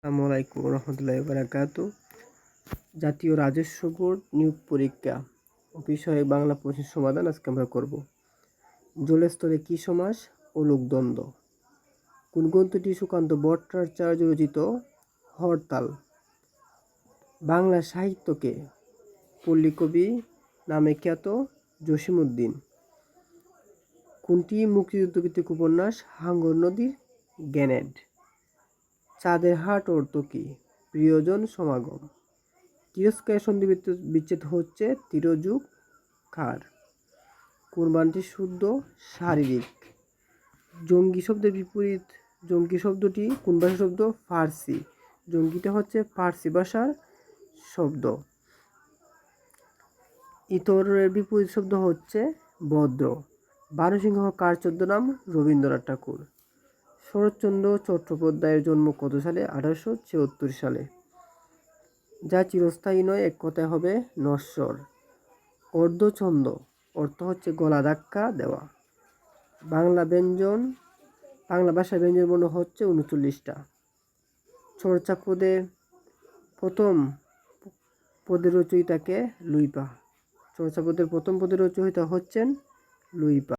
আসসালামু আলাইকুম রহমতুল্লাহি বারাকাতু। জাতীয় রাজস্ব বোর্ড নিয়োগ পরীক্ষা বিষয়ে বাংলা প্রশ্নের সমাধান আজকে আমরা করব। জলের স্তরে কি সমাস ও লোকদ্বন্দ্ব? কোন গ্রন্থটি সুকান্ত ভট্টাচার্য রচিত? হরতাল। বাংলা সাহিত্যকে পল্লী কবি নামে খ্যাত? জসিমউদ্দিন। কোনটি মুক্তিযুদ্ধভিত্তিক উপন্যাস? হাঙ্গর নদীর গ্রেনেড। চাঁদের হাট অর্থ কী? প্রিয়জন সমাগম। তিরস্কার সন্ধি বিচ্ছেদ হচ্ছে তিরযুগ কার? কোন বানানটি শুদ্ধ? শারীরিক। জঙ্গি শব্দের বিপরীত জঙ্গি শব্দটি কোন ভাষার শব্দ? ফার্সি। জঙ্গিটা হচ্ছে ফার্সি ভাষার শব্দ। ইতরের বিপরীত শব্দ হচ্ছে ভদ্র। বারুসিংহ কার ছদ্মনাম? রবীন্দ্রনাথ ঠাকুর। শরৎচন্দ্র চট্টোপাধ্যায়ের জন্ম কত সালে? 1874 সালে। যা চিরস্থায়ী নয়, এক কথায় হবে নশ্বর। অর্ধছন্দ অর্থ হচ্ছে গলা ধাক্কা দেওয়া। বাংলা ভাষায় ব্যঞ্জনবর্ণ হচ্ছে 39টা। চর্চা পদে প্রথম পদের রচয়িতাকে? লুইপা। চর্চা পদের প্রথম পদের রচয়িতা হচ্ছেন লুইপা।